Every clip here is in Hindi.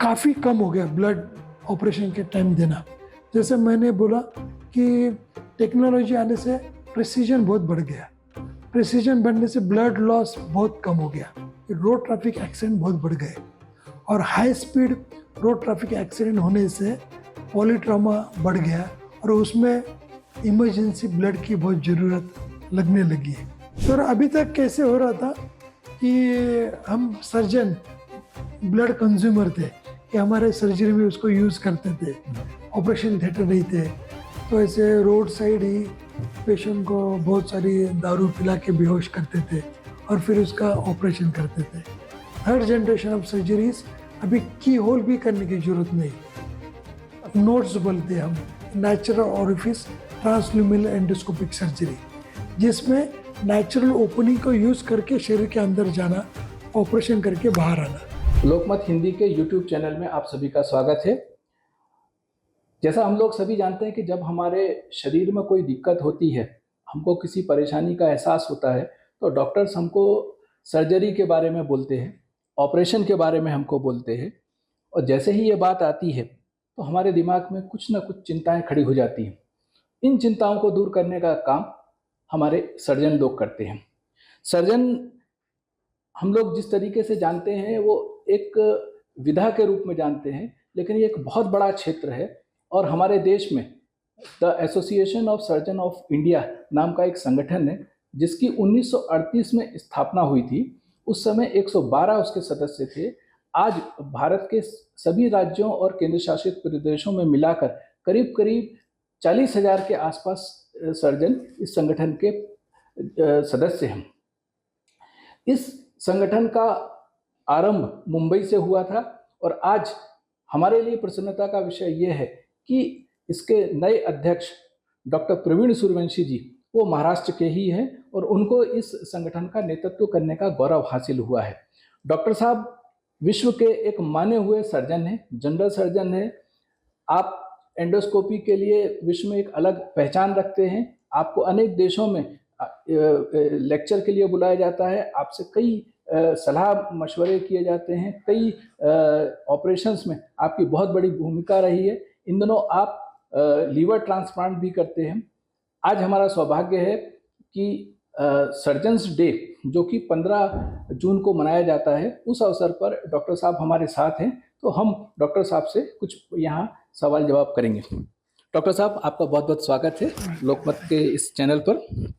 काफ़ी कम हो गया ब्लड ऑपरेशन के टाइम देना। जैसे मैंने बोला कि टेक्नोलॉजी आने से प्रिसीजन बहुत बढ़ गया। प्रिसीजन बढ़ने से ब्लड लॉस बहुत कम हो गया। रोड ट्रैफिक एक्सीडेंट बहुत बढ़ गए और high speed road traffic accident होने से पॉलीट्रॉमा बढ़ गया और उसमें इमरजेंसी ब्लड की बहुत ज़रूरत लगने लगी है। तो अभी तक कैसे हो रहा था कि हम सर्जन ब्लड कंज्यूमर थे कि हमारे सर्जरी में उसको यूज़ करते थे, ऑपरेशन थिएटर नहीं थे, तो ऐसे रोड साइड ही पेशेंट को बहुत सारी दारू पिला के बेहोश करते थे और फिर उसका ऑपरेशन करते थे। थर्ड जनरेशन ऑफ सर्जरीज अभी की होल भी करने की ज़रूरत नहीं, नोट्स बोलते हैं हम, natural orifice transluminal endoscopic surgery, जिसमें नेचुरल ओपनिंग को यूज़ करके शरीर के अंदर जाना, ऑपरेशन करके बाहर आना। लोकमत हिंदी के YouTube चैनल में आप सभी का स्वागत है। जैसा हम लोग सभी जानते हैं कि जब हमारे शरीर में कोई दिक्कत होती है, हमको किसी परेशानी का एहसास होता है, तो डॉक्टर्स हमको सर्जरी के बारे में बोलते हैं, ऑपरेशन के बारे में हमको बोलते हैं। और जैसे ही ये बात आती है तो हमारे दिमाग में कुछ ना कुछ चिंताएं खड़ी हो जाती हैं। इन चिंताओं को दूर करने का काम हमारे सर्जन लोग करते हैं। सर्जन हम लोग जिस तरीके से जानते हैं वो एक विधा के रूप में जानते हैं, लेकिन ये एक बहुत बड़ा क्षेत्र है और हमारे देश में the association of surgeon of India नाम का एक संगठन है, जिसकी 1938 में स्थापना हुई थी। उस समय 112 उसके सदस्य थे। आज भारत के सभी राज्यों और केंद्र शासित प्रदेशों में मिलाकर करीब करीब 40,000 के आसपास सर्जन इस संगठन के सदस्य हैं। इस संगठन का आरंभ मुंबई से हुआ था और आज हमारे लिए प्रसन्नता का विषय यह है कि इसके नए अध्यक्ष डॉक्टर प्रवीण सूर्यवंशी जी वो महाराष्ट्र के ही हैं और उनको इस संगठन का नेतृत्व करने का गौरव हासिल हुआ है। डॉक्टर साहब विश्व के एक माने हुए सर्जन हैं, जनरल सर्जन हैं। आप एंडोस्कोपी के लिए विश्व में एक अलग पहचान रखते हैं। आपको अनेक देशों में लेक्चर के लिए बुलाया जाता है, आपसे कई सलाह मशवरे किए जाते हैं, कई ऑपरेशंस में आपकी बहुत बड़ी भूमिका रही है। इन दिनों आप लीवर ट्रांसप्लांट भी करते हैं। आज हमारा सौभाग्य है कि सर्जन्स डे जो कि 15 जून को मनाया जाता है, उस अवसर पर डॉक्टर साहब हमारे साथ हैं, तो हम डॉक्टर साहब से कुछ यहाँ सवाल जवाब करेंगे। डॉक्टर साहब आपका बहुत बहुत स्वागत है लोकमत के इस चैनल पर।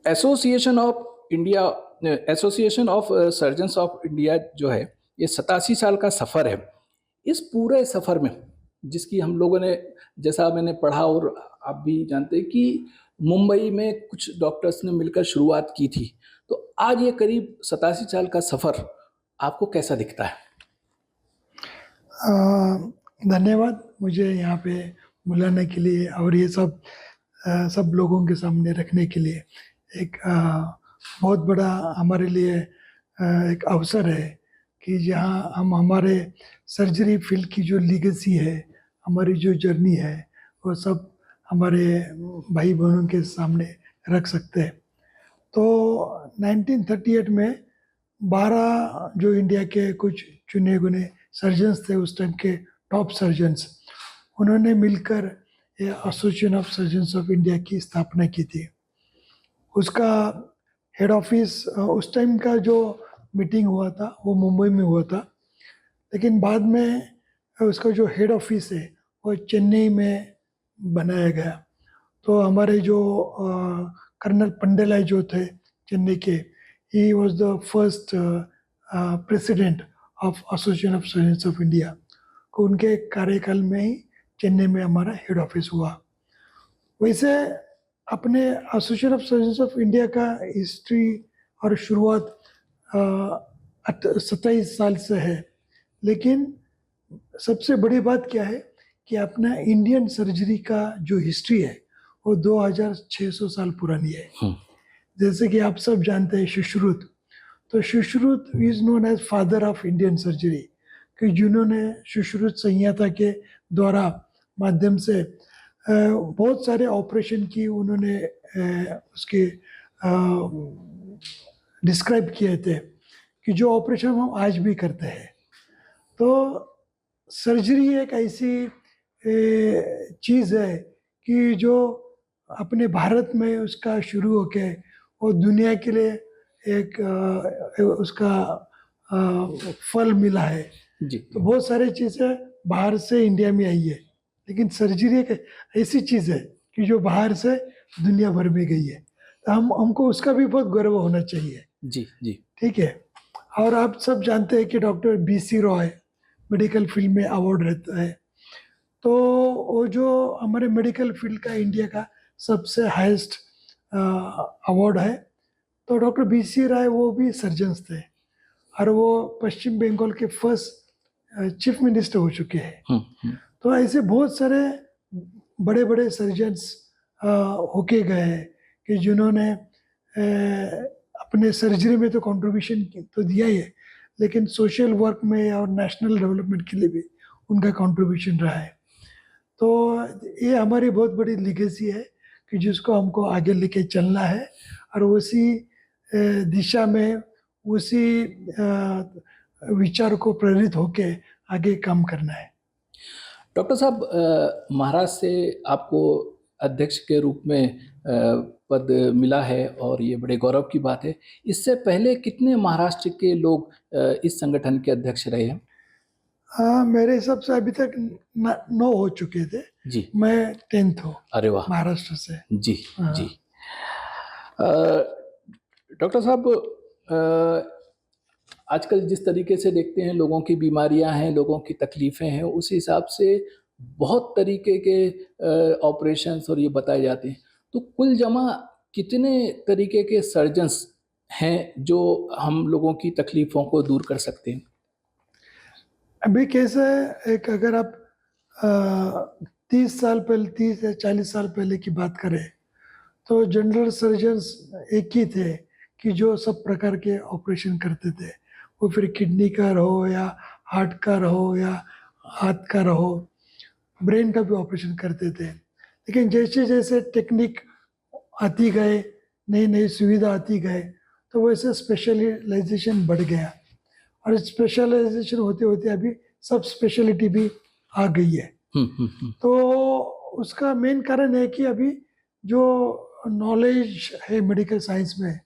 Association of surgeons of India जो है, ये 87 साल का सफ़र है। इस पूरे सफ़र में जिसकी हम लोगों ने, जैसा मैंने पढ़ा और आप भी जानते हैं कि मुंबई में कुछ डॉक्टर्स ने मिलकर शुरुआत की थी, तो आज ये करीब 87 साल का सफ़र आपको कैसा दिखता है? धन्यवाद मुझे यहाँ पे बुलाने के लिए और ये सब लोगों के सामने रखने के लिए। एक बहुत बड़ा हमारे लिए एक अवसर है कि जहाँ हम हमारे सर्जरी फील्ड की जो लीगेसी है, हमारी जो जर्नी है, वो सब हमारे भाई बहनों के सामने रख सकते हैं। तो 1938 में 12 जो इंडिया के कुछ चुने गुने सर्जन्स थे, उस टाइम के टॉप सर्जन्स, उन्होंने मिलकर ये association of surgeons of India की स्थापना की थी। उसका हेड ऑफिस, उस टाइम का जो मीटिंग हुआ था वो मुंबई में हुआ था, लेकिन बाद में उसका जो हेड ऑफिस है वो चेन्नई में बनाया गया। तो हमारे जो कर्नल पंडेलाई जो थे चेन्नई के, he was the first president of association of surgeons of India. को उनके कार्यकाल में ही चेन्नई में हमारा हेड ऑफिस हुआ। वैसे अपने association of surgeons of India का हिस्ट्री और शुरुआत 27 साल से है, लेकिन सबसे बड़ी बात क्या है कि अपना इंडियन सर्जरी का जो हिस्ट्री है वो 2600 साल पुरानी है। जैसे कि आप सब जानते हैं सुश्रुत, तो Sushruta is known as father of Indian surgery, कि जिन्होंने सुश्रुत संहिता के द्वारा माध्यम से बहुत सारे ऑपरेशन की उन्होंने उसके डिस्क्राइब किए थे कि जो ऑपरेशन हम आज भी करते हैं। तो सर्जरी एक ऐसी चीज़ है कि जो अपने भारत में उसका शुरू होके वो दुनिया के लिए एक उसका फल मिला है। जी तो बहुत सारी चीज़ें बाहर से इंडिया में आई है, लेकिन सर्जरी एक ऐसी चीज़ है कि जो बाहर से दुनिया भर में गई है। तो हमको उसका भी बहुत गर्व होना चाहिए। जी जी ठीक है। और आप सब जानते हैं कि doctor BC Roy medical field में अवार्ड रहता है। तो वो जो हमारे मेडिकल फील्ड का इंडिया का सबसे हाईएस्ट अवार्ड है। तो डॉक्टर BC राय वो भी सर्जन्स थे और वो पश्चिम बंगाल के फर्स्ट चीफ मिनिस्टर हो चुके हैं। तो ऐसे बहुत सारे बड़े बड़े सर्जन्स होके गए हैं कि जिन्होंने अपने सर्जरी में तो कंट्रीब्यूशन तो दिया ही है, लेकिन सोशल वर्क में और नेशनल डेवलपमेंट के लिए भी उनका कंट्रीब्यूशन रहा है। तो ये हमारी बहुत बड़ी लिगेसी है कि जिसको हमको आगे लेके चलना है और उसी दिशा में उसी विचार को प्रेरित होके आगे काम करना है। डॉक्टर साहब, महाराष्ट्र से आपको अध्यक्ष के रूप में पद मिला है और ये बड़े गौरव की बात है। इससे पहले कितने महाराष्ट्र के लोग इस संगठन के अध्यक्ष रहे हैं? मेरे हिसाब से अभी तक 9 हो चुके थे। जी मैं 10th हूँ अरे वाह महाराष्ट्र से। जी हाँ। जी डॉक्टर साहब, आजकल जिस तरीके से देखते हैं लोगों की बीमारियां हैं, लोगों की तकलीफ़ें हैं, उस हिसाब से बहुत तरीके के ऑपरेशंस और ये बताए जाते हैं। तो कुल जमा कितने तरीके के सर्जन्स हैं जो हम लोगों की तकलीफ़ों को दूर कर सकते हैं? अभी कैसा है, एक अगर आप 30 साल पहले 30 या 40 साल पहले की बात करें तो जनरल सर्जन्स एक ही थे कि जो सब प्रकार के ऑपरेशन करते थे। वो फिर किडनी का रहो या हार्ट का रहो या हाथ का रहो, ब्रेन का भी ऑपरेशन करते थे। लेकिन जैसे जैसे टेक्निक आती गए, नई नई सुविधा आती गए, तो वैसे स्पेशलाइजेशन बढ़ गया और स्पेशलाइजेशन होते होते अभी सब स्पेशलिटी भी आ गई है। तो उसका मेन कारण है कि अभी जो नॉलेज है मेडिकल साइंस में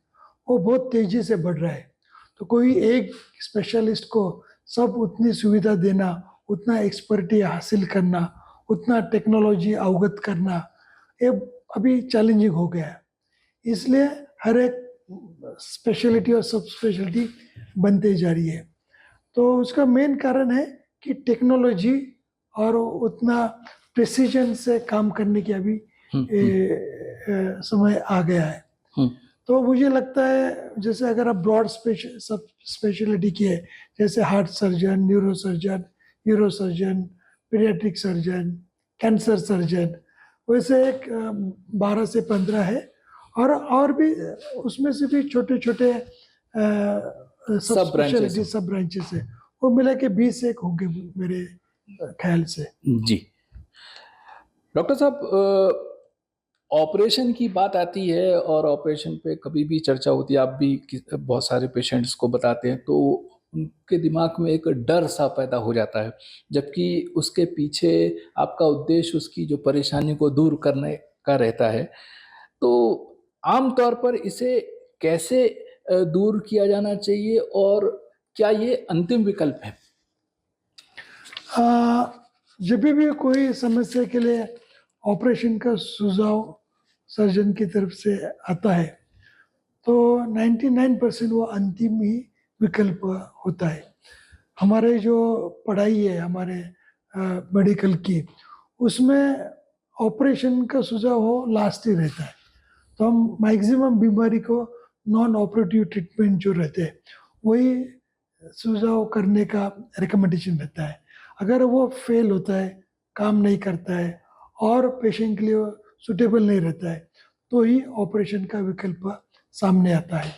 वो बहुत तेज़ी से बढ़ रहा है। तो कोई एक स्पेशलिस्ट को सब उतनी सुविधा देना, उतना एक्सपर्टी हासिल करना, उतना टेक्नोलॉजी अवगत करना, ये अभी चैलेंजिंग हो गया है। इसलिए हर एक स्पेशलिटी और सब स्पेशलिटी बनते जा रही है। तो उसका मेन कारण है कि टेक्नोलॉजी और उतना प्रिसीजन से काम करने की अभी समय आ गया है। तो मुझे लगता है जैसे अगर आप ब्रॉड सब स्पेशलिटी की है, जैसे heart surgeon, neurosurgeon, urosurgeon, paediatric surgeon, cancer surgeon, वैसे एक 12 से 15 है और भी उसमें से भी छोटे छोटे सब स्पेशलिटी सब ब्रांचेस है, वो मिला के 20 एक होंगे मेरे ख्याल से। जी डॉक्टर साहब, ऑपरेशन की बात आती है और ऑपरेशन पे कभी भी चर्चा होती है, आप भी बहुत सारे पेशेंट्स को बताते हैं तो उनके दिमाग में एक डर सा पैदा हो जाता है, जबकि उसके पीछे आपका उद्देश्य उसकी जो परेशानी को दूर करने का रहता है। तो आम तौर पर इसे कैसे दूर किया जाना चाहिए और क्या ये अंतिम विकल्प है? जब भी कोई समस्या के लिए ऑपरेशन का सुझाव सर्जन की तरफ से आता है तो 99% वो अंतिम ही विकल्प होता है। हमारे जो पढ़ाई है हमारे मेडिकल की, उसमें ऑपरेशन का सुझाव हो लास्ट ही रहता है। तो हम मैक्सिमम बीमारी को नॉन ऑपरेटिव ट्रीटमेंट जो रहते हैं वही सुझाव करने का रिकमेंडेशन रहता है। अगर वो फेल होता है, काम नहीं करता है और पेशेंट के लिए सुटेबल नहीं रहता है तो ही ऑपरेशन का विकल्प सामने आता है।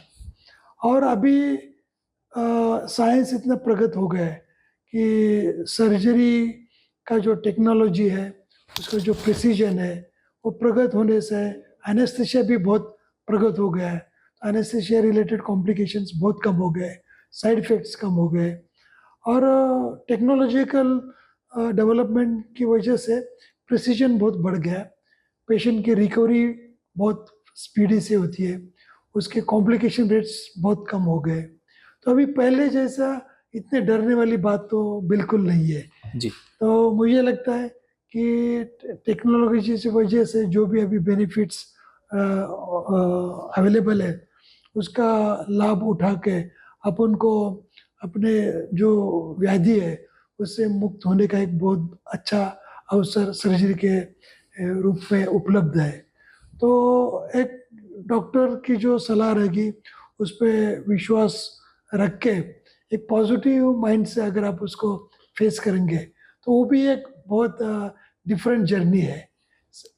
और अभी साइंस इतना प्रगत हो गया है कि सर्जरी का जो टेक्नोलॉजी है, उसका जो प्रिसीजन है, वो प्रगत होने से एनेस्थीसिया भी बहुत प्रगत हो गया है। एनेस्थीसिया रिलेटेड कॉम्प्लिकेशंस बहुत कम हो गए, साइड इफ़ेक्ट्स कम हो गए और टेक्नोलॉजिकल डेवलपमेंट की वजह से प्रिसीजन बहुत बढ़ गया है, पेशेंट की रिकवरी बहुत स्पीडी से होती है, उसके कॉम्प्लिकेशन रेट्स बहुत कम हो गए। तो अभी पहले जैसा इतने डरने वाली बात तो बिल्कुल नहीं है। जी तो मुझे लगता है कि टेक्नोलॉजी की वजह से जो भी अभी बेनिफिट्स अवेलेबल है उसका लाभ उठा के अपन को अपने जो व्याधि है उससे मुक्त होने का एक बहुत अच्छा अवसर सर्जरी के रूप में उपलब्ध है। तो एक डॉक्टर की जो सलाह रहेगी उस पर विश्वास रख के एक पॉजिटिव माइंड से अगर आप उसको फेस करेंगे तो वो भी एक बहुत डिफरेंट जर्नी है।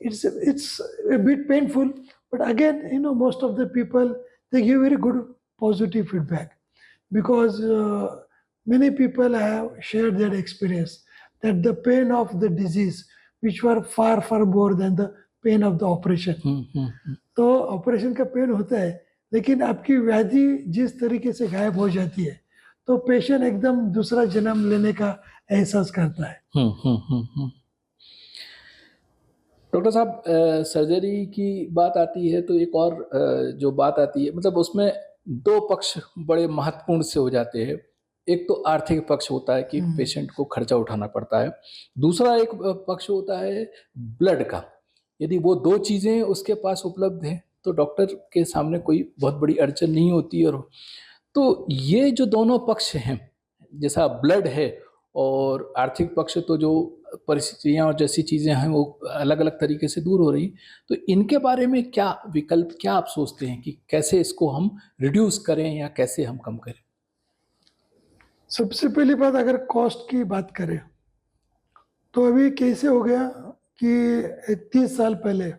It's a bit painful, but again, most of the people they give very good positive feedback because many people have shared their experience that the pain of the disease, which were far more than the pain of the operation. तो ऑपरेशन का पेन होता है, लेकिन आपकी व्याधि जिस तरीके से गायब हो जाती है तो पेशेंट एकदम दूसरा जन्म लेने का एहसास करता है। डॉक्टर साहब, सर्जरी की बात आती है तो एक और जो बात आती है, मतलब उसमें दो पक्ष बड़े महत्वपूर्ण से हो जाते हैं। एक तो आर्थिक पक्ष होता है कि पेशेंट को खर्चा उठाना पड़ता है, दूसरा एक पक्ष होता है ब्लड का। यदि वो दो चीज़ें उसके पास उपलब्ध हैं तो डॉक्टर के सामने कोई बहुत बड़ी अड़चन नहीं होती। और तो ये जो दोनों पक्ष हैं, जैसा ब्लड है और आर्थिक पक्ष, तो जो परिस्थितियाँ और जैसी चीज़ें हैं वो अलग अलग तरीके से दूर हो रही, तो इनके बारे में क्या विकल्प, क्या आप सोचते हैं कि कैसे इसको हम रिड्यूस करें या कैसे हम कम करें? सबसे पहली बात अगर कॉस्ट की बात करें तो अभी कैसे हो गया कि 30 साल पहले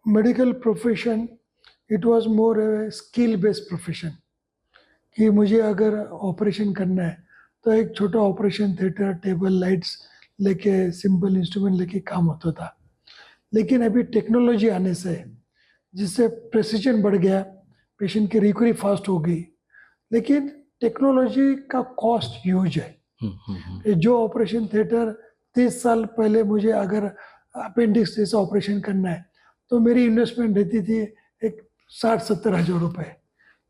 medical profession it was more a skill based profession कि मुझे अगर ऑपरेशन करना है तो एक छोटा ऑपरेशन थिएटर, टेबल, लाइट्स लेके, सिंपल इंस्ट्रूमेंट लेके काम होता था। लेकिन अभी टेक्नोलॉजी आने से जिससे प्रेसिजन बढ़ गया, पेशेंट की रिकवरी फास्ट हो गई, लेकिन टेक्नोलॉजी का कॉस्ट ह्यूज है। जो ऑपरेशन थिएटर 30 साल पहले मुझे अगर अपेंडिक्स जैसा ऑपरेशन करना है तो मेरी इन्वेस्टमेंट रहती थी एक 60-70 हज़ार रुपये,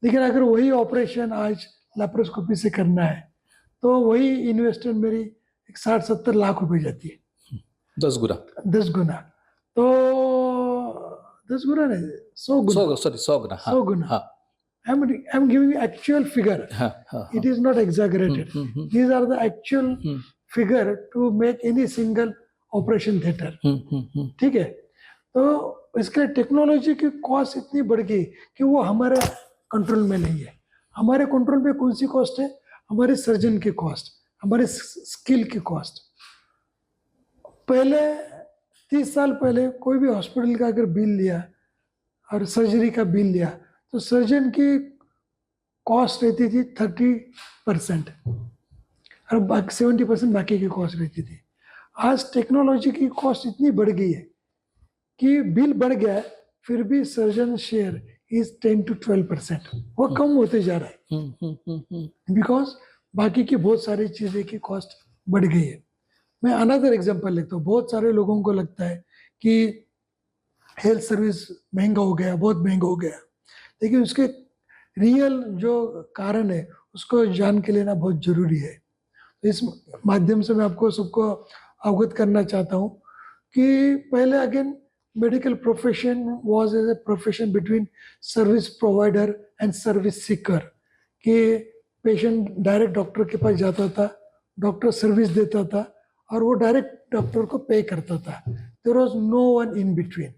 लेकिन अगर वही ऑपरेशन आज लैप्रोस्कोपी से करना है तो वही इन्वेस्टमेंट मेरी एक 60-70 लाख रुपए जाती है। 10 गुना। 10 गुना। तो 10 गुना नहीं, 100 गुना। 100 गुना। 100 गुना। I'm giving you actual figure. It is not exaggerated. These are the actual figure to make any single operation theater. ठीक है। तो इसके टेक्नोलॉजी की कॉस्ट इतनी बढ़ गई कि वो हमारे कंट्रोल में नहीं है। हमारे कंट्रोल में कौन सी कॉस्ट है? हमारे सर्जन की कॉस्ट, हमारे स्किल की कॉस्ट। पहले 30 साल पहले कोई भी हॉस्पिटल का अगर बिल लिया और सर्जरी का बिल लिया तो सर्जन की कॉस्ट रहती थी 30% और बाकी 70% बाकी की कॉस्ट रहती थी। आज टेक्नोलॉजी की कॉस्ट इतनी बढ़ गई है कि बिल बढ़ गया है, फिर भी सर्जन शेयर इज 10 to 12%, वो कम होते जा रहा है बिकॉज बाकी की बहुत सारी चीज़ें की कॉस्ट बढ़ गई है। मैं अनदर एग्जांपल लेता हूँ। बहुत सारे लोगों को लगता है कि हेल्थ सर्विस महंगा हो गया, बहुत महंगा हो गया, लेकिन उसके रियल जो कारण है उसको जान के लेना बहुत ज़रूरी है। तो इस माध्यम से मैं आपको सबको अवगत करना चाहता हूँ कि पहले again medical profession was as a profession between service provider and service seeker, कि पेशेंट डायरेक्ट डॉक्टर के पास जाता था, डॉक्टर सर्विस देता था और वो डायरेक्ट डॉक्टर को पे करता था। There was no one in between.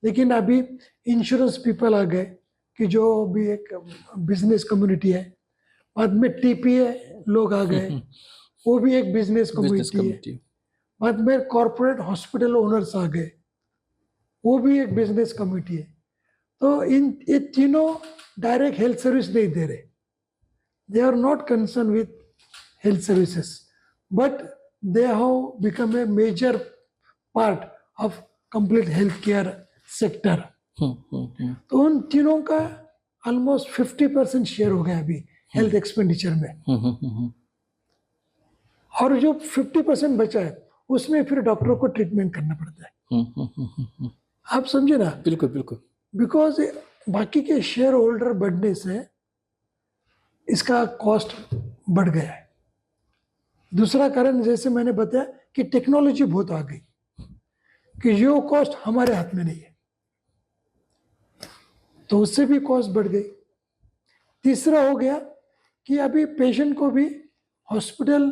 लेकिन अभी इंश्योरेंस पीपल आ गए कि जो भी एक बिजनेस कम्युनिटी है, बाद में टीपीए लोग आ गए, वो भी एक बिजनेस कम्युनिटी है, बाद में कॉर्पोरेट हॉस्पिटल ओनर्स आ गए, वो भी एक बिजनेस कम्युनिटी है। तो ये तीनों डायरेक्ट हेल्थ सर्विस नहीं दे रहे, they are not concern with health services, but they have become a major part of complete healthcare sector. तो उन तीनों का ऑलमोस्ट 50% शेयर हो गया अभी हेल्थ एक्सपेंडिचर में, और जो 50% बचा है उसमें फिर डॉक्टरों को ट्रीटमेंट करना पड़ता है। आप समझे ना? बिल्कुल बिल्कुल। बिकॉज बाकी के शेयर होल्डर बढ़ने से इसका कॉस्ट बढ़ गया है। दूसरा कारण जैसे मैंने बताया कि टेक्नोलॉजी बहुत आ गई कि जो कॉस्ट हमारे हाथ में नहीं है, तो उससे भी कॉस्ट बढ़ गई। तीसरा हो गया कि अभी पेशेंट को भी हॉस्पिटल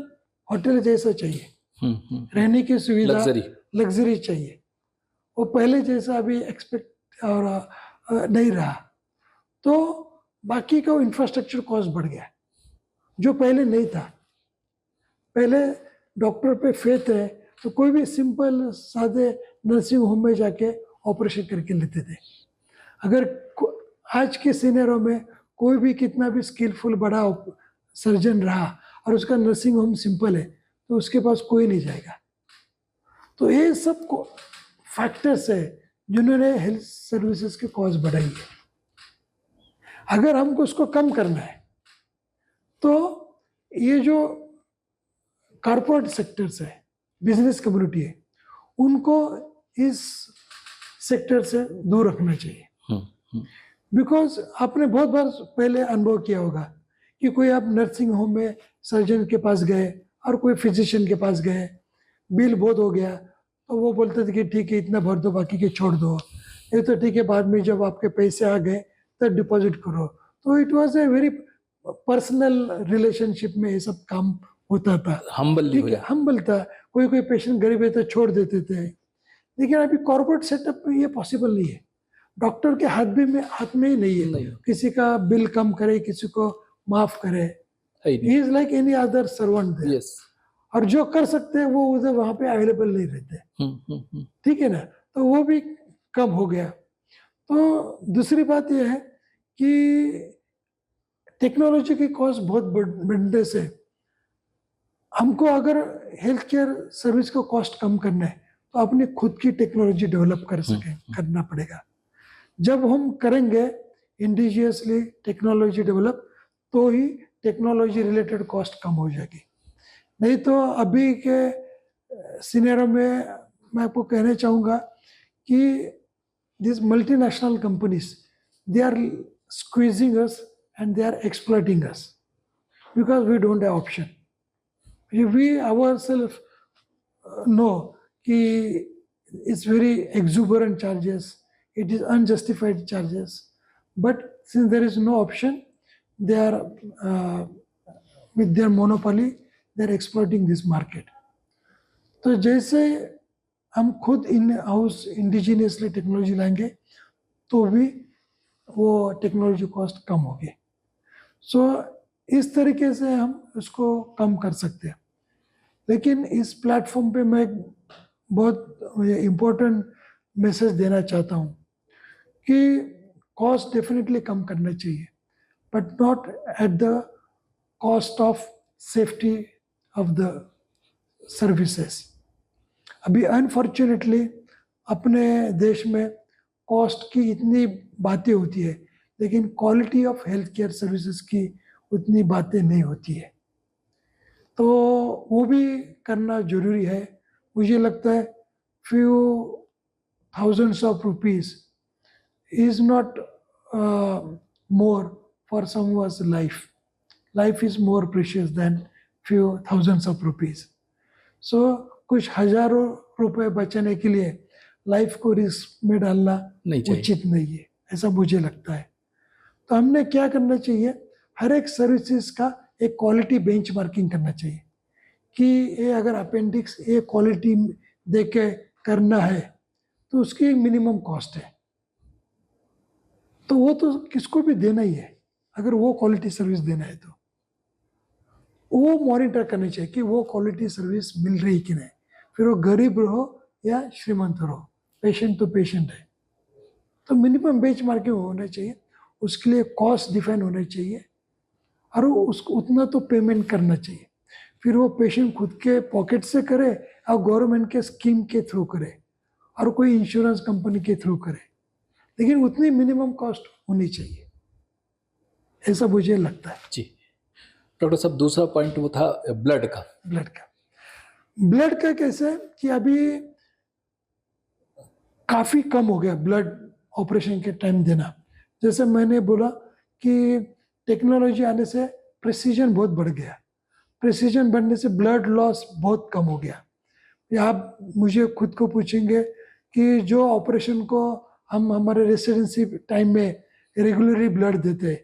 होटल जैसा चाहिए, रहने की सुविधा, लग्जरी चाहिए। वो पहले जैसा अभी एक्सपेक्ट और नहीं रहा, तो बाकी का इंफ्रास्ट्रक्चर कॉस्ट बढ़ गया जो पहले नहीं था। पहले डॉक्टर पे फेथ है तो कोई भी सिंपल सादे नर्सिंग होम में जाके ऑपरेशन करके लेते थे। अगर आज के सिनेरियो में कोई भी कितना भी स्किलफुल बड़ा सर्जन रहा और उसका नर्सिंग होम सिंपल है तो उसके पास कोई नहीं जाएगा। तो ये सब फैक्टर्स है जिन्होंने हेल्थ सर्विसेज की कॉस्ट बढ़ाई है। अगर हमको उसको कम करना है तो ये जो कॉर्पोरेट सेक्टर्स है, बिजनेस कम्युनिटी है, उनको इस सेक्टर से दूर रखना चाहिए। बिकॉज आपने बहुत बार पहले अनुभव किया होगा कि कोई आप नर्सिंग होम में सर्जन के पास गए और कोई फिजिशियन के पास गए, बिल बहुत हो गया तो वो बोलते थे कि ठीक है इतना भर दो, बाकी के छोड़ दो, ये तो ठीक है बाद में जब आपके पैसे आ गए तब डिपॉजिट करो। तो it was a very personal relationship में ये सब काम होता था, हम्बल था। कोई कोई पेशेंट गरीब है तो छोड़ देते थे। लेकिन अभी कॉर्पोरेट सेटअप में ये पॉसिबल नहीं है। डॉक्टर के हाथ में ही नहीं है किसी का बिल कम करे, किसी को माफ करे। He is like any other servant. और जो कर सकते हैं वो उधर वहां पे अवेलेबल नहीं रहते। ठीक है ना? तो वो भी कम हो गया। तो दूसरी बात यह है कि टेक्नोलॉजी की कॉस्ट बहुत बढ़ने से हमको अगर हेल्थ केयर सर्विस को कॉस्ट कम करना है तो अपनी खुद की टेक्नोलॉजी डेवलप करना पड़ेगा। जब हम करेंगे इंडिजियसली टेक्नोलॉजी डेवलप तो ही टेक्नोलॉजी रिलेटेड कॉस्ट कम हो जाएगी। नहीं तो अभी के सिनेरियो में मैं आपको कहना चाहूँगा कि this multinational companies they are squeezing us and they are exploiting us because we don't have option. We ourselves know कि it's very exuberant charges, it is unjustified charges, but since there is no option, they are with their monopoly, they are exploiting this market. तो जैसे हम खुद इन हाउस इंडिजिनियसली टेक्नोलॉजी लाएंगे तो भी वो टेक्नोलॉजी कॉस्ट कम होगी। सो इस तरीके से हम उसको कम कर सकते हैं। लेकिन इस प्लेटफॉर्म पे मैं बहुत इम्पोर्टेंट मैसेज देना चाहता हूँ कि कॉस्ट डेफिनेटली कम करना चाहिए, but not at the cost of safety of the services. अभी अनफॉर्चुनेटली अपने देश में कॉस्ट की इतनी बातें होती है लेकिन quality of health care services की उतनी बातें नहीं होती है। तो वो भी करना जरूरी है। मुझे लगता है few thousands of rupees is not more for someone's life is more precious than few thousands of rupees. So कुछ हजारों रुपए बचाने के लिए लाइफ को रिस्क में डालना उचित नहीं है, ऐसा मुझे लगता है। तो हमने क्या करना चाहिए, हर एक सर्विसेज का एक क्वालिटी बेंचमार्किंग करना चाहिए कि ये अगर अपेंडिक्स ए क्वालिटी दे के करना है तो उसकी मिनिमम कॉस्ट है, तो वो तो किसको भी देना ही है। अगर वो क्वालिटी सर्विस देना है तो वो मॉनिटर करना चाहिए कि वो क्वालिटी सर्विस मिल रही कि नहीं, फिर वो गरीब रहो या श्रीमंत रहो, पेशेंट तो पेशेंट है। तो मिनिमम बेंचमार्किंग होना चाहिए, उसके लिए कॉस्ट डिफाइन होना चाहिए और उसको उतना तो पेमेंट करना चाहिए। फिर वो पेशेंट खुद के पॉकेट से करे और गवर्नमेंट के स्कीम के थ्रू करे और कोई इंश्योरेंस कंपनी के थ्रू करे, लेकिन उतनी मिनिमम कॉस्ट होनी चाहिए, ऐसा मुझे लगता है। जी, डॉक्टर साहब दूसरा पॉइंट वो था ब्लड का। ब्लड का कैसे है कि अभी काफ़ी कम हो गया ब्लड ऑपरेशन के टाइम देना। जैसे मैंने बोला कि टेक्नोलॉजी आने से प्रिसीजन बहुत बढ़ गया। प्रिसीजन बढ़ने से ब्लड लॉस बहुत कम हो गया। या आप मुझे खुद को पूछेंगे कि जो ऑपरेशन को हम हमारे रेसिडेंसी टाइम में रेगुलरली ब्लड देते हैं,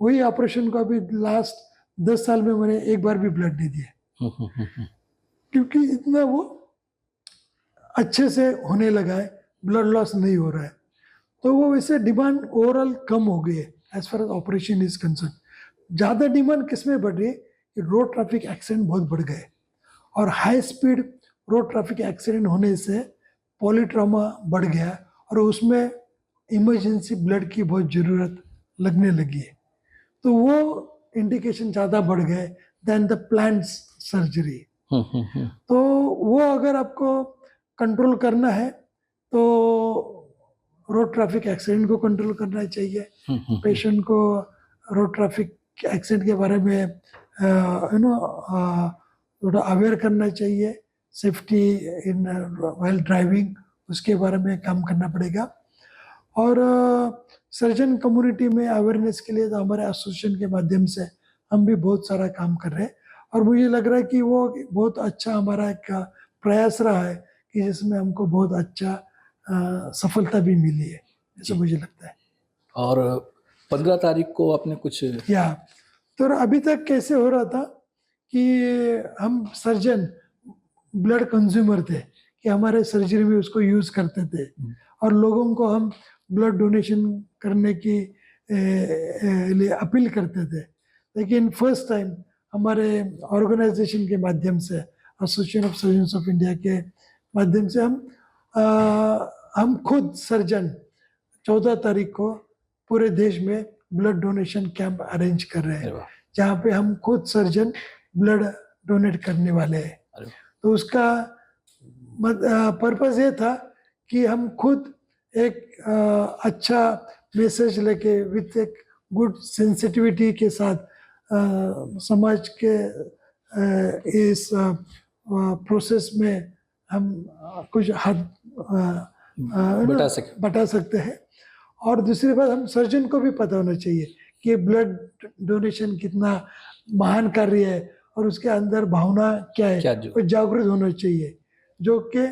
वही ऑपरेशन को अभी लास्ट 10 साल में मैंने एक बार भी ब्लड नहीं दिया, क्योंकि इतना वो अच्छे से होने लगा है, ब्लड लॉस नहीं हो रहा है। तो वो वैसे डिमांड ओवरऑल कम हो गई है as far as operation is concern. ज़्यादा डिमांड किस में बढ़ रही है कि रोड ट्रैफिक एक्सीडेंट बहुत बढ़ गए, और high speed road traffic accident होने से पॉलीट्रामा बढ़ गया, और उसमें इमरजेंसी ब्लड की बहुत ज़रूरत लगने लगी है। तो वो इंडिकेशन ज़्यादा बढ़ गए दैन द प्लान्ड सर्जरी। तो वो अगर आपको कंट्रोल करना है तो रोड ट्रैफिक एक्सीडेंट को कंट्रोल करना चाहिए। पेशेंट को रोड ट्रैफिक एक्सीडेंट के बारे में थोड़ा अवेयर करना चाहिए। सेफ्टी इन व्हाइल ड्राइविंग, उसके बारे में काम करना पड़ेगा। और सर्जन कम्युनिटी में अवेयरनेस के लिए तो हमारे एसोसिएशन के माध्यम से हम भी बहुत सारा काम कर रहे हैं, और मुझे लग रहा है कि वो बहुत अच्छा हमारा एक प्रयास रहा है कि जिसमें हमको बहुत अच्छा सफलता भी मिली है, ऐसा मुझे लगता है। और 15 तारीख को आपने कुछ तो अभी तक कैसे हो रहा था कि हम सर्जन ब्लड कंज्यूमर थे, कि हमारे सर्जरी में उसको यूज़ करते थे, और लोगों को हम ब्लड डोनेशन करने की लिए अपील करते थे। लेकिन फर्स्ट टाइम हमारे ऑर्गेनाइजेशन के माध्यम से, association of surgeons of India के माध्यम से हम खुद सर्जन 14 तारीख को पूरे देश में ब्लड डोनेशन कैंप अरेंज कर रहे हैं, जहाँ पे हम खुद सर्जन ब्लड डोनेट करने वाले हैं। तो उसका पर्पस ये था कि हम खुद एक अच्छा मैसेज लेके विथ एक गुड सेंसिटिविटी के साथ समाज के इस प्रोसेस में हम कुछ हाथ बटा सकते हैं। और दूसरी बात, हम सर्जन को भी पता होना चाहिए कि ब्लड डोनेशन कितना महान कार्य है, और उसके अंदर भावना क्या है, वो जागरूक होना चाहिए, जो कि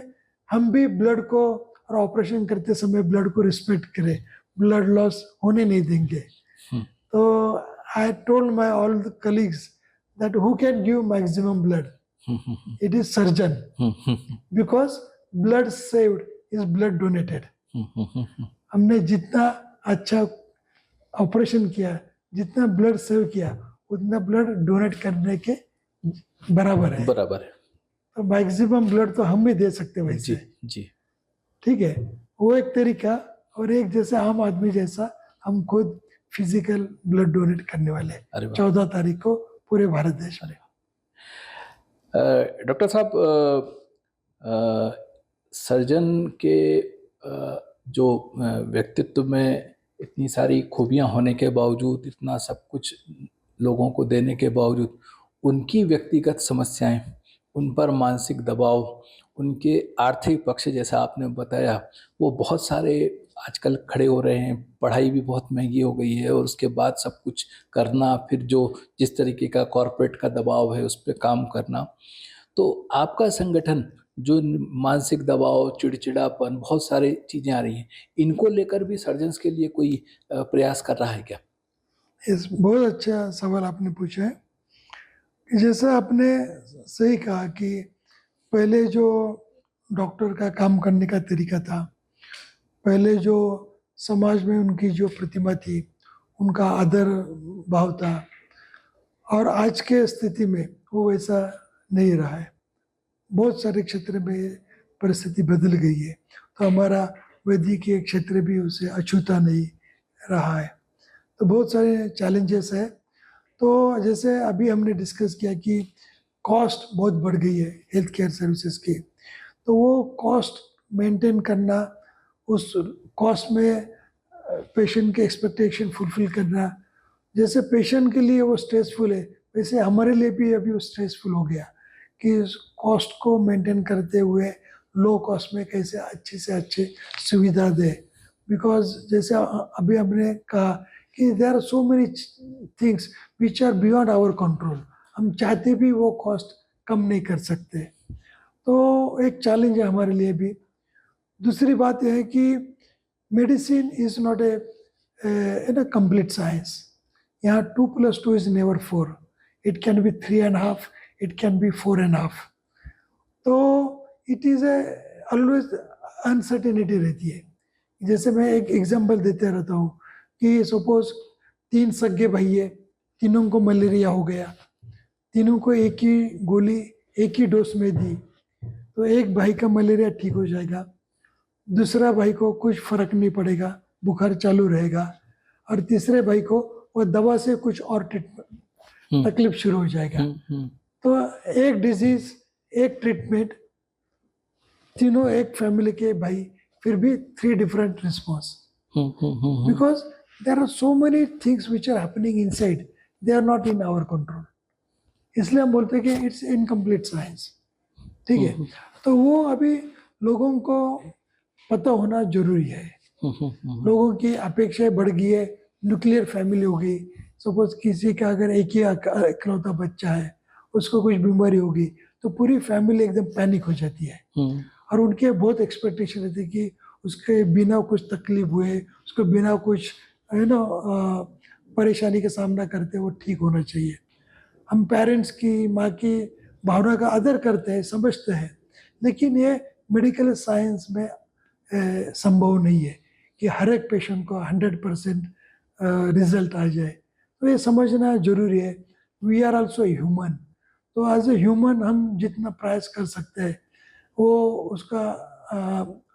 हम भी ब्लड को और ऑपरेशन करते समय ब्लड को रिस्पेक्ट करें, ब्लड लॉस होने नहीं देंगे। तो I told my all the colleagues that who can give maximum blood, it is surgeon, because blood saved is blood donated. हमने जितना अच्छा ऑपरेशन किया, जितना ब्लड सेव किया, उतना ब्लड डोनेट करने के बराबर है। तो मैक्सिमम ब्लड तो हम भी दे सकते हैं वैसे। जी ठीक है, वो एक तरीका, और एक जैसे आम आदमी जैसा हम खुद फिजिकल ब्लड डोनेट करने वाले 14 तारीख को पूरे भारत देश में। डॉक्टर साहब, सर्जन के जो व्यक्तित्व में इतनी सारी खूबियां होने के बावजूद, इतना सब कुछ लोगों को देने के बावजूद, उनकी व्यक्तिगत समस्याएं, उन पर मानसिक दबाव, उनके आर्थिक पक्ष जैसा आपने बताया, वो बहुत सारे आजकल खड़े हो रहे हैं। पढ़ाई भी बहुत महंगी हो गई है, और उसके बाद सब कुछ करना, फिर जो जिस तरीके का कॉरपोरेट का दबाव है उस पर काम करना। तो आपका संगठन जो मानसिक दबाव, चिड़चिड़ापन, बहुत सारी चीज़ें आ रही हैं, इनको लेकर भी सर्जन्स के लिए कोई प्रयास कर रहा है क्या? इस बहुत अच्छा सवाल आपने पूछा है। जैसा आपने सही कहा कि पहले जो डॉक्टर का काम करने का तरीका था, पहले जो समाज में उनकी जो प्रतिमा थी, उनका आदर भाव था, और आज के स्थिति में वो वैसा नहीं रहा है। बहुत सारे क्षेत्र में परिस्थिति बदल गई है, तो हमारा वैद्यकीय क्षेत्र भी उसे अछूता नहीं रहा है। तो बहुत सारे चैलेंजेस है। तो जैसे अभी हमने डिस्कस किया कि कॉस्ट बहुत बढ़ गई है हेल्थ केयर सर्विसेज की, तो वो कॉस्ट मेंटेन करना, उस कॉस्ट में पेशेंट के एक्सपेक्टेशन फुलफिल करना, जैसे पेशेंट के लिए वो स्ट्रेसफुल है, वैसे हमारे लिए भी अभी वो स्ट्रेसफुल हो गया कि कॉस्ट को मेंटेन करते हुए लो कॉस्ट में कैसे अच्छी से अच्छी सुविधा दे। बिकॉज जैसे अभी हमने कहा कि there are so many things which are beyond our control, हम चाहते भी वो कॉस्ट कम नहीं कर सकते, तो एक चैलेंज है हमारे लिए भी। दूसरी बात यह है कि medicine is not a complete science. यहाँ 2+2 is never 4, it can be 3.5, it can be 4.5। तो it is a always uncertainty रहती है। जैसे मैं एक एग्जांपल देते रहता हूँ कि सपोज 3 सगे भाई है, तीनों को मलेरिया हो गया, तीनों को एक ही गोली एक ही डोज में दी, तो एक भाई का मलेरिया ठीक हो जाएगा, दूसरा भाई को कुछ फर्क नहीं पड़ेगा, बुखार चालू रहेगा, और तीसरे भाई को वो दवा से कुछ और ट्रीटमेंट तकलीफ शुरू हो जाएगा। तो एक डिजीज एक ट्रीटमेंट, तीनों एक फैमिली के भाई, फिर भी 3 different response, because there are so many things which are happening inside, they are not in our control. इसलिए हम बोलते हैं कि इट्स इनकम्प्लीट साइंस। ठीक है, तो वो अभी लोगों को पता होना जरूरी है। लोगों की अपेक्षाएं बढ़ गई है, न्यूक्लियर फैमिली हो गई। सपोज किसी का अगर एक ही इकलौता बच्चा है, उसको कुछ बीमारी होगी तो पूरी फैमिली एकदम पैनिक हो जाती है, और उनके बहुत एक्सपेक्टेशन रहती है कि उसके बिना कुछ तकलीफ हुए, उसको बिना कुछ परेशानी का सामना करते वो ठीक होना चाहिए। हम पेरेंट्स की, माँ की भावना का आदर करते हैं, समझते हैं, लेकिन ये मेडिकल साइंस में संभव नहीं है कि हर एक पेशेंट को 100% रिजल्ट आ जाए। तो ये समझना जरूरी है, वी आर ऑल्सो ह्यूमन। तो एज ए ह्यूमन हम जितना प्रयास कर सकते हैं वो उसका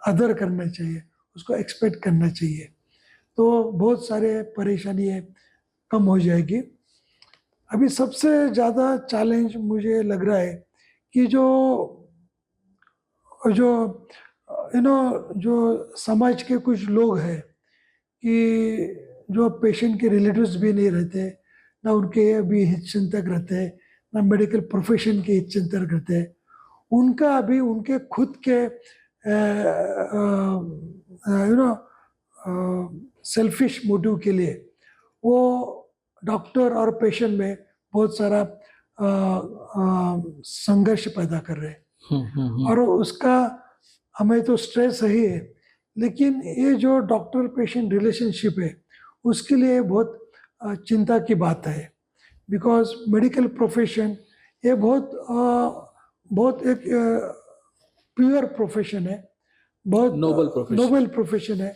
आदर करना चाहिए, उसको एक्सपेक्ट करना चाहिए, तो बहुत सारे परेशानी कम हो जाएगी। अभी सबसे ज़्यादा चैलेंज मुझे लग रहा है कि जो जो जो समाज के कुछ लोग हैं कि जो पेशेंट के रिलेटिव्स भी नहीं रहते, ना उनके अभी हितचिंतक रहते, ना मेडिकल प्रोफेशन के हितचिंतक रहते, उनका अभी उनके खुद के सेल्फिश मोटिव के लिए वो डॉक्टर और पेशेंट में बहुत सारा संघर्ष पैदा कर रहे हैं, और उसका हमें तो स्ट्रेस ही है, लेकिन ये जो डॉक्टर पेशेंट रिलेशनशिप है उसके लिए बहुत चिंता की बात है। बिकॉज मेडिकल प्रोफेशन ये बहुत एक प्योर प्रोफेशन है, बहुत नोबल प्रोफेशन है,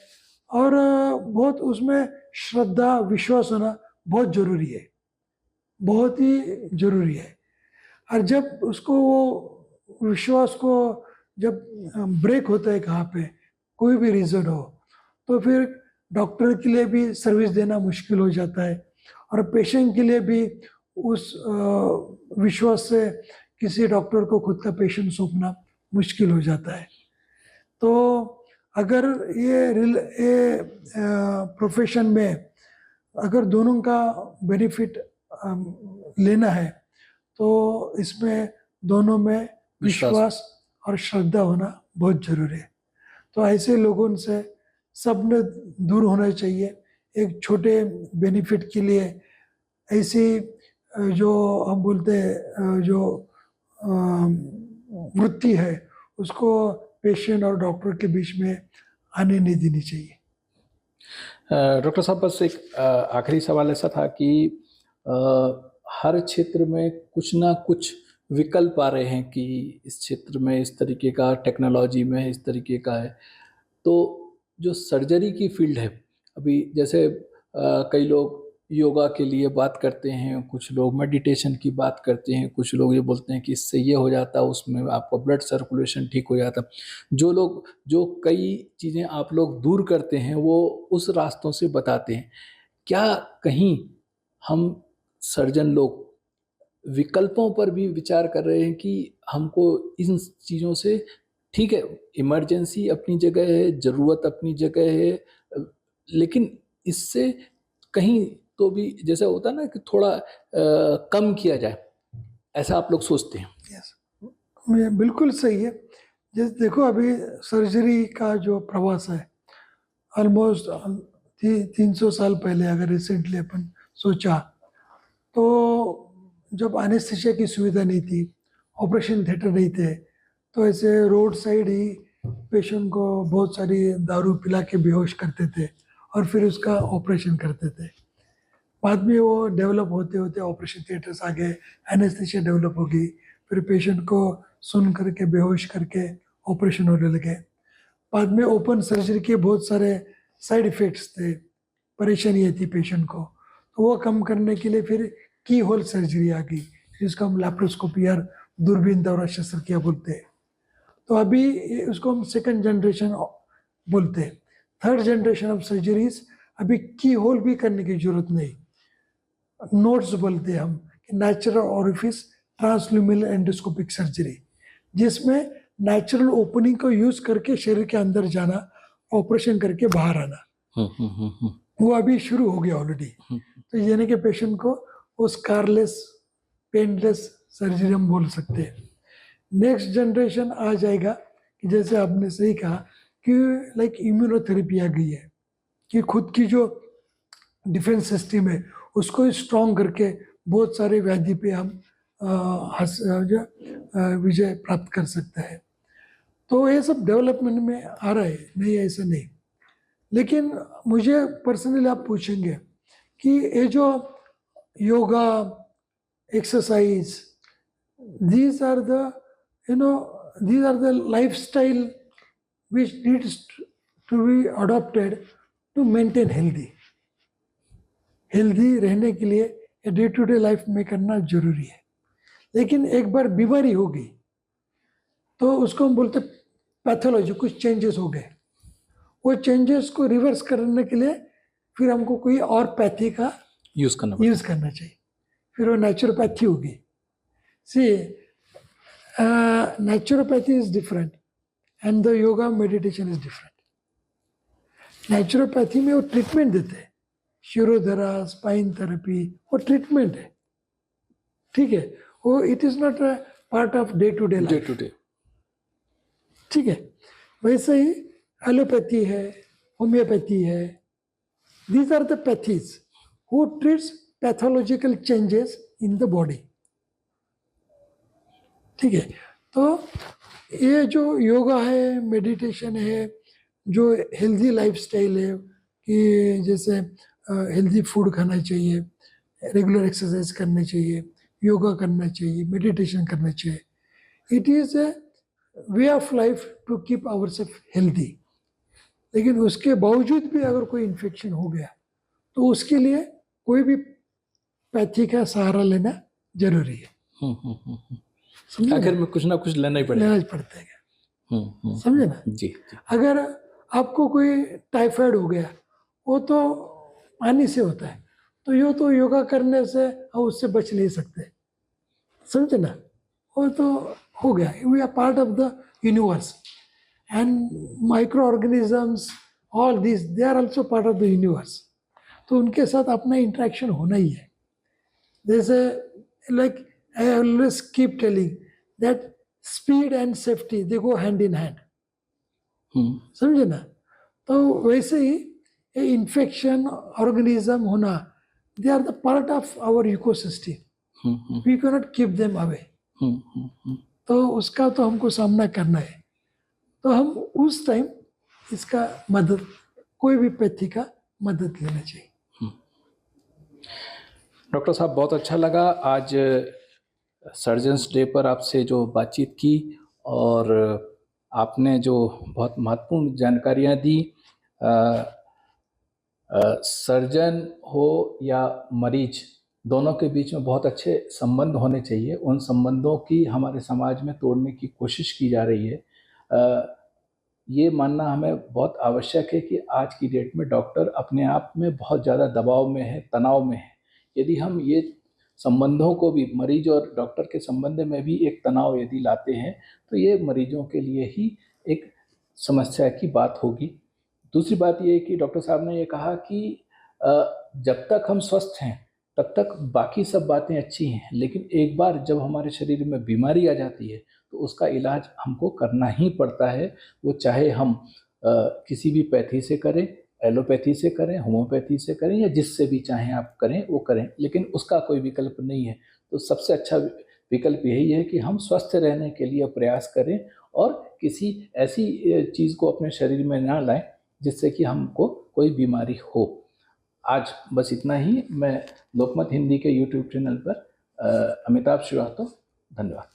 और बहुत उसमें श्रद्धा विश्वास होना बहुत जरूरी है, बहुत ही जरूरी है। और जब उसको वो विश्वास को जब ब्रेक होता है कहाँ पे, कोई भी रीज़न हो, तो फिर डॉक्टर के लिए भी सर्विस देना मुश्किल हो जाता है, और पेशेंट के लिए भी उस विश्वास से किसी डॉक्टर को खुद का पेशेंट सौंपना मुश्किल हो जाता है। तो अगर ये प्रोफेशन में अगर दोनों का बेनिफिट लेना है तो इसमें दोनों में विश्वास और श्रद्धा होना बहुत जरूरी है। तो ऐसे लोगों से सबने दूर होना चाहिए। एक छोटे बेनिफिट के लिए ऐसी जो हम बोलते हैं जो वृत्ति है उसको पेशेंट और डॉक्टर के बीच में आने नहीं देनी चाहिए। डॉक्टर साहब, बस एक आखिरी सवाल ऐसा था कि हर क्षेत्र में कुछ ना कुछ विकल्प आ रहे हैं कि इस क्षेत्र में इस तरीके का, टेक्नोलॉजी में इस तरीके का है। तो जो सर्जरी की फील्ड है, अभी जैसे कई लोग योगा के लिए बात करते हैं, कुछ लोग मेडिटेशन की बात करते हैं, कुछ लोग ये बोलते हैं कि इससे ये हो जाता है, उसमें आपका ब्लड सर्कुलेशन ठीक हो जाता। जो कई चीज़ें आप लोग दूर करते हैं वो उस रास्तों से बताते हैं। क्या कहीं हम सर्जन लोग विकल्पों पर भी विचार कर रहे हैं कि हमको इन चीज़ों से, ठीक है इमरजेंसी अपनी जगह है, ज़रूरत अपनी जगह है, लेकिन इससे कहीं तो भी जैसे होता है ना कि थोड़ा कम किया जाए, ऐसा आप लोग सोचते हैं? यस, मैं बिल्कुल सही है। जैसे देखो अभी सर्जरी का जो प्रवास है ऑलमोस्ट 300 साल पहले अगर रिसेंटली अपन सोचा तो जब एनेस्थीसिया की सुविधा नहीं थी, ऑपरेशन थिएटर नहीं थे, तो ऐसे रोड साइड ही पेशेंट को बहुत सारी दारू पिला के बेहोश करते थे और फिर उसका ऑपरेशन करते थे। बाद में वो डेवलप होते होते ऑपरेशन थिएटर्स आ गए, एनेस्थीसिया डेवलप हो गई, फिर पेशेंट को सुन करके बेहोश करके ऑपरेशन होने लगे। बाद में ओपन सर्जरी के बहुत सारे साइड इफ़ेक्ट्स थे, परेशानियाँ थी पेशेंट को, तो वो कम करने के लिए फिर की होल सर्जरी आ गई, जिसको हम लैप्रोस्कोपी या दूरबीन द्वारा शस्त्रक्रिया बोलते हैं। तो अभी उसको हम सेकंड जनरेशन बोलते हैं। थर्ड जनरेशन ऑफ सर्जरीज अभी की होल भी करने की जरूरत नहीं, नोट्स बोलते हैं हम कि natural orifice transluminal endoscopic surgery, जिसमें नेचुरल ओपनिंग को यूज करके शरीर के अंदर जाना, ऑपरेशन करके बाहर आना, वो अभी शुरू हो गया ऑलरेडी। तो यानी कि पेशेंट को वो स्कारलेस पेनलेस सर्जरी हम बोल सकते हैं। नेक्स्ट जनरेशन आ जाएगा कि जैसे आपने सही कहा कि लाइक इम्यूनोथेरेपी आ गई है, कि खुद की जो डिफेंस सिस्टम है उसको स्ट्रॉन्ग करके बहुत सारे व्याधि पे हम विजय प्राप्त कर सकते हैं। तो ये सब डेवलपमेंट में आ रहा है, नहीं ऐसा नहीं। लेकिन मुझे पर्सनली आप पूछेंगे कि ये जो yoga exercise, these are the these are the lifestyle which needs to be adopted to maintain healthy रहने के लिए डे टू डे लाइफ में करना जरूरी है। लेकिन एक बार बीमारी हो गई तो उसको हम बोलते पैथोलॉजी, कुछ चेंजेस हो गए, वो चेंजेस को रिवर्स करने के लिए फिर हमको कोई और पैथी का यूज करना चाहिए, फिर वो नेचुरोपैथी होगी। See naturopathy is different and the yoga meditation is different. Naturopathy में वो ट्रीटमेंट देते हैं, शिरोधरा, स्पाइन थेरेपी, वो ट्रीटमेंट है, ठीक है, वो it is not a part of day to day life, ठीक है। वैसे ही एलोपैथी है, होम्योपैथी है, these are the pathies who treats pathological changes in the body, ठीक है। तो ये जो योगा है, मेडिटेशन है, जो हेल्दी लाइफस्टाइल है कि जैसे हेल्दी फूड खाना चाहिए, रेगुलर एक्सरसाइज करनी चाहिए, योगा करना चाहिए, मेडिटेशन करना चाहिए, it is a way of life to keep our self healthy. लेकिन उसके बावजूद भी अगर कोई इन्फेक्शन हो गया तो उसके लिए कोई भी पैथी का सहारा लेना जरूरी है। आखिर में कुछ ना कुछ लेना ही पड़ता है, समझे ना जी। अगर आपको कोई टाइफाइड हो गया, वो तो पानी से होता है, तो योगा करने से हम उससे बच नहीं सकते, समझे ना, वो तो हो गया। We are part of the universe and micro organisms, all this they are also part of the universe, तो उनके साथ अपना इंटरेक्शन होना ही है। जैसे like I always keep telling that speed and safety they go hand in hand, समझे ना। तो वैसे ही इन्फेक्शन ऑर्गेनिज्म होना, they are the part of our ecosystem, we can not keep them away, तो उसका तो हमको सामना करना है। तो हम उस टाइम इसका मदद, कोई भी पैथी का मदद लेना चाहिए। डॉक्टर साहब, बहुत अच्छा लगा आज सर्जन्स डे पर आपसे जो बातचीत की, और आपने जो बहुत महत्वपूर्ण जानकारियां दी। सर्जन हो या मरीज, दोनों के बीच में बहुत अच्छे संबंध होने चाहिए। उन संबंधों की हमारे समाज में तोड़ने की कोशिश की जा रही है। ये मानना हमें बहुत आवश्यक है कि आज की डेट में डॉक्टर अपने आप में बहुत ज़्यादा दबाव में है, तनाव में है। यदि हम ये संबंधों को भी, मरीज और डॉक्टर के संबंध में भी एक तनाव यदि लाते हैं तो ये मरीजों के लिए ही एक समस्या की बात होगी। दूसरी बात ये है कि डॉक्टर साहब ने ये कहा कि जब तक हम स्वस्थ हैं तब तक बाकी सब बातें अच्छी हैं, लेकिन एक बार जब हमारे शरीर में बीमारी आ जाती है तो उसका इलाज हमको करना ही पड़ता है। वो चाहे हम किसी भी पैथी से करें, एलोपैथी से करें, होम्योपैथी से करें, या जिससे भी चाहें आप करें वो करें, लेकिन उसका कोई विकल्प नहीं है। तो सबसे अच्छा विकल्प यही है कि हम स्वस्थ रहने के लिए प्रयास करें और किसी ऐसी चीज़ को अपने शरीर में ना लाएं जिससे कि हमको कोई बीमारी हो। आज बस इतना ही। मैं लोकमत हिंदी के यूट्यूब चैनल पर अमिताभ श्रीवास्तव। धन्यवाद।